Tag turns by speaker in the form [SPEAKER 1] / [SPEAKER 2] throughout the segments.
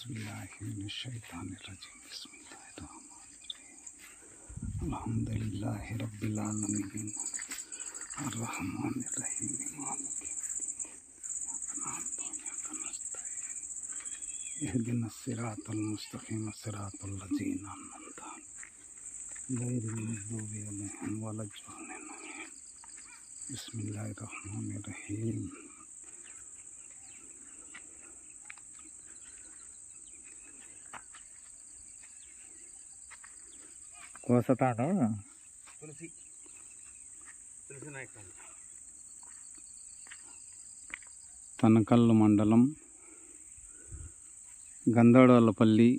[SPEAKER 1] औज़ुबिल्लाहिमिनश्शैतानिर्रजीम बिस्मिल्लाहिर्रहमानिर्रहीम अल्हम्दुलिल्लाहि रब्बिल आलमीन अर्रहमानिर्रहीम मालिकि यौमिद्दीन इहदिनस सिरातल मुस्तक़ीम सिरातल लज़ीना अन्अमता गैरिल मग़्दूबि अलैहिम वलद्दॉल्लीन बिस्मिल्लाहिर्रहमानिर्रहीम।
[SPEAKER 2] కోసతాను
[SPEAKER 3] తులసి నాయక్
[SPEAKER 1] తనకల్లు మండలం గందడోలపల్లి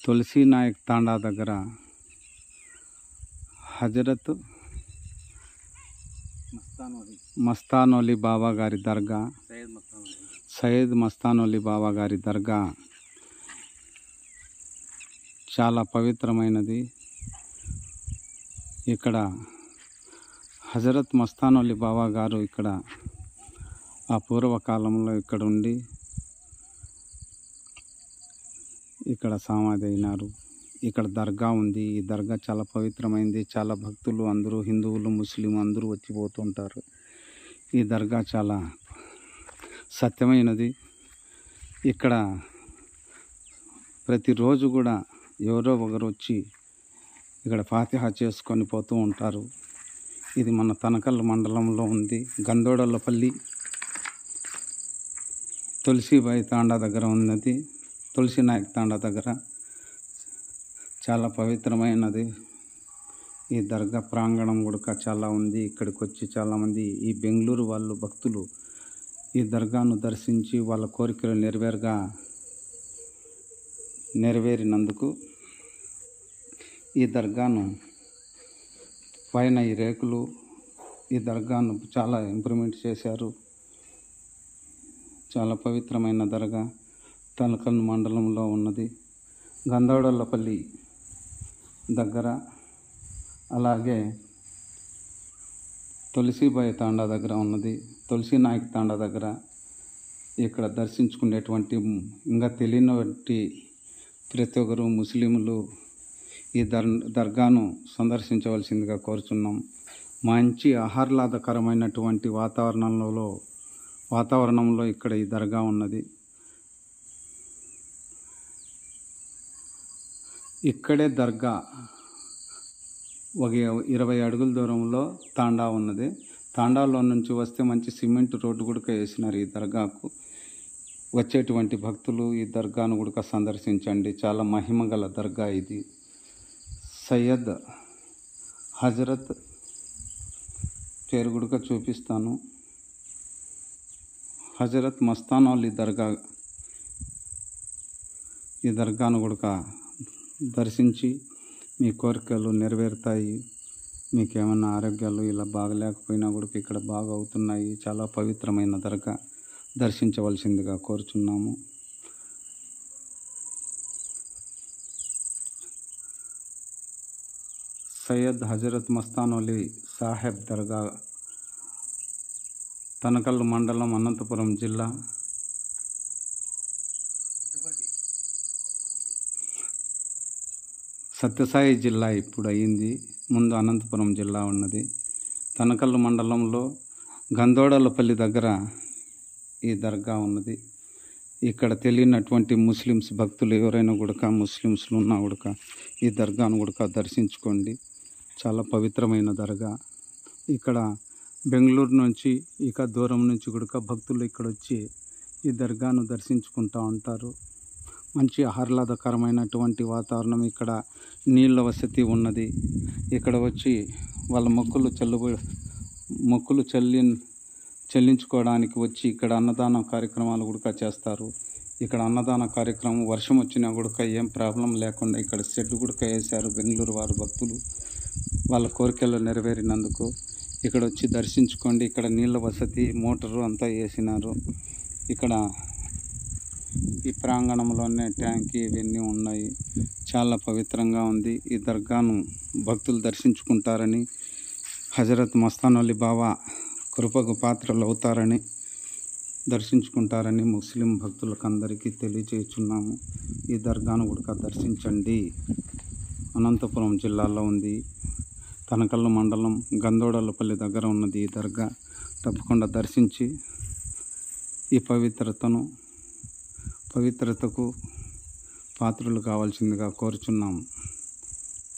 [SPEAKER 1] తులసి నాయక్ తాండా దగ్గర హజరత్ మస్తానోలి బాబా గారి దర్గా, సయ్యద్ మస్తానోలి బాబా గారి దర్గా చాలా పవిత్రమైనది. ఇక్కడ హజరత్ మస్తానోలి బాబా గారు ఇక్కడ ఆ పూర్వకాలంలో ఇక్కడ ఉండి ఇక్కడ సమాధి అయినారు. ఇక్కడ దర్గా ఉంది. ఈ దర్గా చాలా పవిత్రమైనది. చాలా భక్తులు అందరూ హిందువులు ముస్లిం అందరూ వచ్చిపోతుంటారు. ఈ దర్గా చాలా సత్యమైనది. ఇక్కడ ప్రతిరోజు కూడా ఎవరో ఒకరు వచ్చి ఇక్కడ ఫాతిహా చేసుకొని పోతూ ఉంటారు. ఇది మన తనకల్ మండలంలో ఉంది. గందోడలపల్లి తులసిబాయి తాండా దగ్గర ఉన్నది. తులసి నాయక్ తాండా దగ్గర చాలా పవిత్రమైనది. ఈ దర్గా ప్రాంగణం కూడా చాలా ఉంది. ఇక్కడికి వచ్చి చాలామంది ఈ బెంగళూరు వాళ్ళు భక్తులు ఈ దర్గాను దర్శించి వాళ్ళ కోరికలు నెరవేరినందుకు ఈ దర్గాను పైన ఈ రేకులు ఈ దర్గాను చాలా ఇంప్రూవ్మెంట్ చేశారు. చాలా పవిత్రమైన దర్గా తనకల్ మండలంలో ఉన్నది. గందోడలపల్లి దగ్గర అలాగే తులసిబాయి తాండా దగ్గర ఉన్నది. తులసి నాయక్ తాండా దగ్గర ఇక్కడ దర్శించుకునేటువంటి ఇంకా తెలియనటువంటి ప్రతి ఒక్కరు ముస్లింలు ఈ దర్గాను సందర్శించవలసిందిగా కోరుచున్నాం. మంచి ఆహ్లాదకరమైనటువంటి వాతావరణంలో ఇక్కడ ఈ దర్గా ఉన్నది. ఇక్కడే దర్గా ఒక 20 అడుగుల దూరంలో తాండా ఉన్నది. తాండాలో నుంచి వస్తే మంచి సిమెంట్ రోడ్డు కూడా వేసినారు. ఈ దర్గాకు వచ్చేటువంటి భక్తులు ఈ దర్గాను కూడా సందర్శించండి. చాలా మహిమగల దర్గా ఇది. సయ్యద్ హజరత్ పేరు కూడా చూపిస్తాను. హజరత్ మస్తానోలి దర్గా. ఈ దర్గాను కూడా దర్శించి మీ కోరికలు నెరవేరుతాయి. మీకు ఏమైనా ఆరోగ్యాలు ఇలా బాగలేకపోయినా కూడా ఇక్కడ బాగా అవుతున్నాయి. చాలా పవిత్రమైన దర్గా దర్శించవలసిందిగా కోరుచున్నాము. సయ్యద్ హజరత్ మస్తానోలి సాహెబ్ దర్గా, తనకల్ మండలం, అనంతపురం జిల్లా. సత్యసాయి జిల్లా ఇప్పుడు అయింది. ముందు అనంతపురం జిల్లా ఉన్నది. తనకల్ మండలంలో గందోడలపల్లి దగ్గర ఈ దర్గా ఉన్నది. ఇక్కడ తెలియనటువంటి ముస్లిమ్స్ భక్తులు ఎవరైనా కూడా ముస్లిమ్స్లు ఉన్నా కూడా ఈ దర్గాను కూడా దర్శించుకోండి. చాలా పవిత్రమైన దర్గా. ఇక్కడ బెంగళూరు నుంచి ఇక దూరం నుంచి కూడా భక్తులు ఇక్కడ వచ్చి ఈ దర్గాను దర్శించుకుంటూ ఉంటారు. మంచి ఆహ్లాదకరమైనటువంటి వాతావరణం. ఇక్కడ నీళ్ళ వసతి ఉన్నది. ఇక్కడ వచ్చి వాళ్ళ మొక్కులు చెల్లించుకోవడానికి వచ్చి ఇక్కడ అన్నదాన కార్యక్రమాలు కూడా చేస్తారు. ఇక్కడ అన్నదాన కార్యక్రమం వర్షం వచ్చినా కూడా ఏం ప్రాబ్లం లేకుండా ఇక్కడ షెడ్ కూడా వేశారు బెంగళూరు వారు భక్తులు. వాళ్ళ కోరికలు నెరవేరినందుకు ఇక్కడ వచ్చి దర్శించుకోండి. ఇక్కడ నీళ్ళ వసతి మోటారు అంతా వేసినారు. ఇక్కడ ఈ ప్రాంగణంలోనే ట్యాంక్ ఇవన్నీ ఉన్నాయి. చాలా పవిత్రంగా ఉంది. ఈ దర్గాను భక్తులు దర్శించుకుంటారని, హజరత్ మస్తానోలి బాబా కృపకు పాత్రలు అవుతారని దర్శించుకుంటారని ముస్లిం భక్తులకు అందరికీ తెలియజేస్తున్నాము. ఈ దర్గాను కూడా దర్శించండి. అనంతపురం జిల్లాలో ఉంది. తనకల్లు మండలం గందోడలపల్లి దగ్గర ఉన్నది ఈ దర్గా. తప్పకుండా దర్శించి ఈ పవిత్రతకు పాత్రలు కావాల్సిందిగా కోరుచున్నాము.